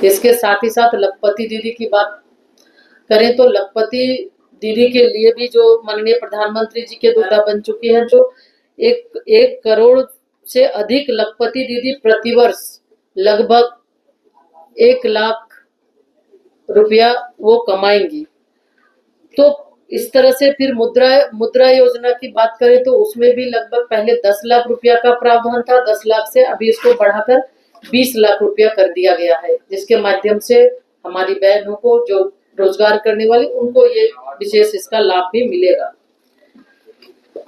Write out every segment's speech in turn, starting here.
इसके साथ ही साथ लखपति दीदी की बात करें तो लखपति दीदी के लिए भी जो माननीय प्रधानमंत्री जी के द्वारा बन चुकी है, जो 1 करोड़ से अधिक लखपति दीदी प्रतिवर्ष लगभग 1 लाख रुपया वो कमाएंगी। तो इस तरह से फिर मुद्रा योजना की बात करें तो उसमें भी लगभग पहले 10 लाख रुपया का प्रावधान था, 10 लाख से अभी इसको बढ़ाकर 20 लाख रुपया कर दिया गया है, जिसके माध्यम से हमारी बहनों को जो रोजगार करने वाली उनको ये विशेष इसका लाभ भी मिलेगा।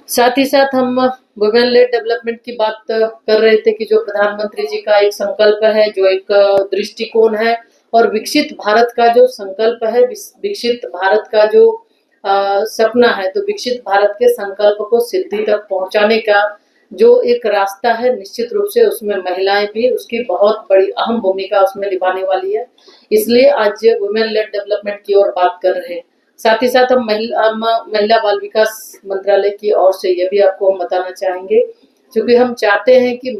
साथ ही साथ हम वुमेन लेड डेवलपमेंट की बात कर रहे थे कि जो प्रधानमंत्री जी का एक संकल्प है, जो एक दृष्टिकोण है और विकसित भारत का जो संकल्प है, विकसित भारत का जो सपना है, तो विकसित भारत के संकल्प को सिद्धि तक पहुंचाने का जो एक रास्ता है, निश्चित रूप से उसमें महिलाएं भी उसकी बहुत बड़ी अहम भूमिका उसमें निभाने वाली है। इसलिए आज वुमेन लेड डेवलपमेंट की ओर बात कर रहे हैं। साथ ही साथ हम महिला बाल विकास मंत्रालय की ओर से ये भी आपको हम बताना चाहेंगे, क्योंकि हम चाहते हैं कि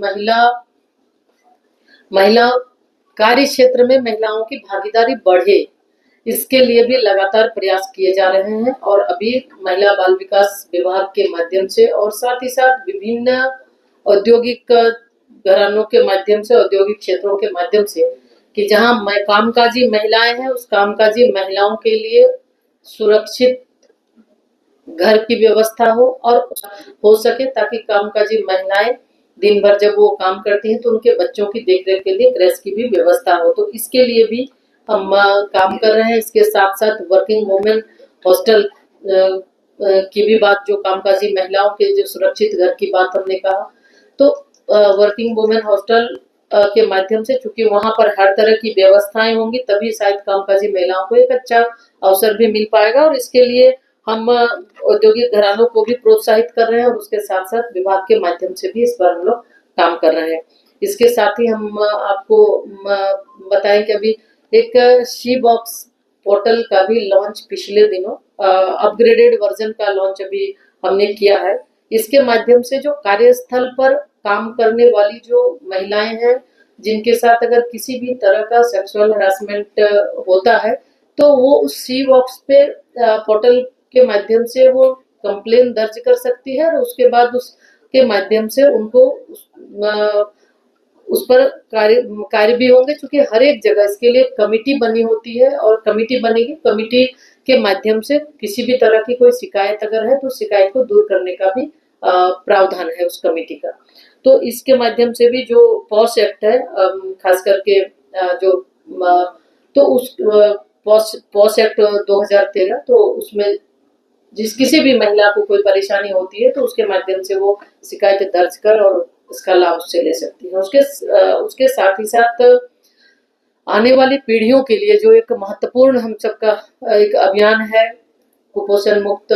महिला कार्य क्षेत्र में महिलाओं की भागीदारी बढ़े, इसके लिए भी लगातार प्रयास किए जा रहे हैं। और अभी महिला बाल विकास विभाग के माध्यम से और साथ ही साथ विभिन्न औद्योगिक घरानों के माध्यम से, औद्योगिक क्षेत्रों के माध्यम से, कि जहां कामकाजी महिलाएं हैं, उस कामकाजी महिलाओं के लिए सुरक्षित घर की व्यवस्था हो और हो सके, ताकि कामकाजी महिलाएं दिन भर जब वो काम करती हैं तो उनके बच्चों की देखरेख के लिए गृह की भी व्यवस्था हो। तो इसके लिए भी हम काम कर रहे हैं। इसके साथ साथ वर्किंग वुमेन हॉस्टल की भी बात, जो कामकाजी महिलाओं के जो सुरक्षित घर की बात हमने कहा, तो वर्किंग वुमेन हॉस्टल के माध्यम से, चूंकि वहां पर हर तरह की व्यवस्थाएं होंगी, तभी शायद कामकाजी महिलाओं को एक अच्छा अवसर भी मिल पाएगा। और इसके लिए हम औद्योगिक घरानों को भी प्रोत्साहित कर रहे हैं और उसके साथ साथ विभाग के माध्यम से भी इस पर हम लोग काम कर रहे हैं। इसके साथ ही हम आपको बताएं कि अभी एक शी बॉक्स पोर्टल का भी लॉन्च पिछले दिनों, अपग्रेडेड वर्जन का लॉन्च अभी हमने किया है। इसके माध्यम से जो कार्यस्थल पर काम करने वाली जो महिलाएं हैं, जिनके साथ अगर किसी भी तरह का सेक्सुअल हरासमेंट होता है, तो वो उस शी बॉक्स पे पोर्टल के माध्यम से वो कंप्लेन दर्ज कर सकती है और उसके बाद उसके माध्यम से उनको उस पर कार्य भी होंगे, क्योंकि हर एक जगह इसके लिए कमेटी बनी होती है और कमेटी बनेगी। कमेटी के माध्यम से किसी भी तरह की कोई शिकायत अगर है तो शिकायत को दूर करने का भी प्रावधान है उस कमेटी का। तो इसके माध्यम से भी जो पॉस एक्ट है, खास करके जो तो उस पॉस एक्ट 2013, तो उसमें किसी भी महिला को कोई परेशानी होती है तो उसके माध्यम से वो शिकायत दर्ज कर और इसका लाभ उससे ले सकती है। उसके साथ ही साथ आने वाली पीढ़ियों के लिए जो एक महत्वपूर्ण हम सबका एक अभियान है, कुपोषण मुक्त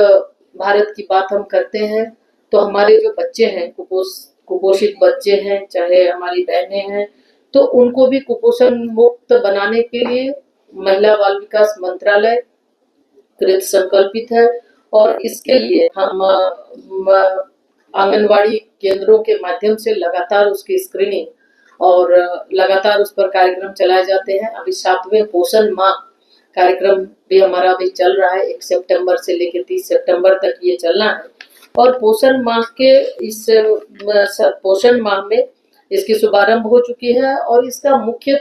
भारत की बात हम करते हैं, तो हमारे जो बच्चे हैं, कुपोषित बच्चे हैं, चाहे हमारी बहनें हैं, तो उनको भी कुपोषण मुक्त बनाने के लिए महिला बाल विकास मंत्रालय कृत संकल्पित है। और इसके लिए हम आंगनवाड़ी केंद्रों के माध्यम से लगातार उसकी स्क्रीनिंग और लगातार उस पर कार्यक्रम चलाए जाते हैं। अभी 7वें पोषण माह कार्यक्रम भी हमारा अभी चल रहा है, 1 सितंबर से लेकर 30 सितंबर तक ये चलना है। और पोषण माह के इस पोषण माह में इसकी शुभारंभ हो चुकी है और इसका मुख्य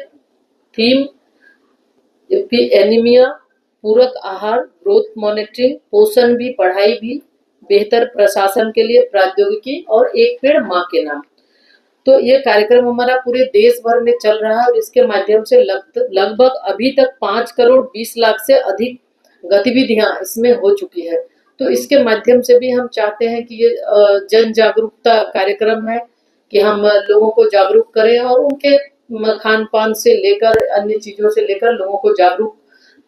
थीम एनीमिया, पूरक आहार, ग्रोथ मॉनिटरिंग, पोषण भी, पढ़ाई भी, बेहतर प्रशासन के लिए प्रौद्योगिकी और एक पेड़ माँ के नाम। तो ये कार्यक्रम हमारा पूरे देश भर में चल रहा है और इसके माध्यम से लगभग अभी तक 5 करोड़ 20 लाख से अधिक गतिविधियां इसमें हो चुकी है। तो इसके माध्यम से भी हम चाहते हैं कि ये जन जागरूकता कार्यक्रम है, कि हम लोगों को जागरूक करें और उनके खान पान से लेकर अन्य चीजों से लेकर लोगों को जागरूक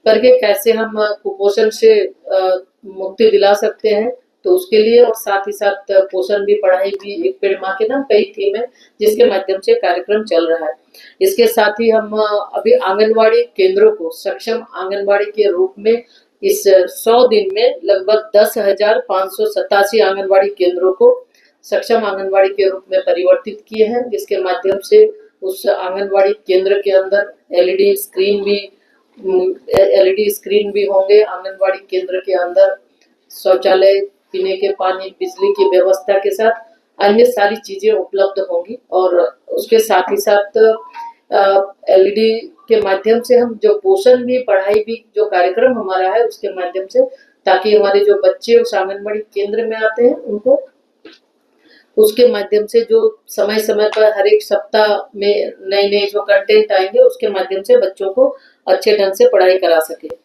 करके कैसे हम कुपोषण से मुक्ति दिला सकते हैं, तो उसके लिए। और साथ ही साथ पोषण भी, पढ़ाई भी, एक पेड़ माँ के नाम, कई थीम है जिसके माध्यम से कार्यक्रम चल रहा है। इसके साथ ही हम अभी आंगनवाड़ी केंद्रों को सक्षम आंगनवाड़ी के रूप में इस 100 दिन में लगभग 10,587 आंगनवाड़ी केंद्रों को सक्षम आंगनवाड़ी के रूप में परिवर्तित किए हैं, जिसके माध्यम से उस आंगनवाड़ी केंद्र के अंदर एलईडी स्क्रीन भी होंगे। आंगनवाड़ी केंद्र के अंदर शौचालय, पीने के पानी, बिजली की व्यवस्था के साथ अन्य सारी चीजें उपलब्ध होंगी और उसके साथ ही साथ एलईडी के माध्यम से हम जो पोषण भी, पढ़ाई भी, जो कार्यक्रम हमारा है उसके माध्यम से, ताकि हमारे जो बच्चे उस आंगनबाड़ी केंद्र में आते हैं उनको उसके माध्यम से जो समय-समय पर हर एक सप्ताह में नए-नए जो कंटेंट आएंगे उसके माध्यम से बच्चों को अच्छे ढंग से पढ़ाई करा सके।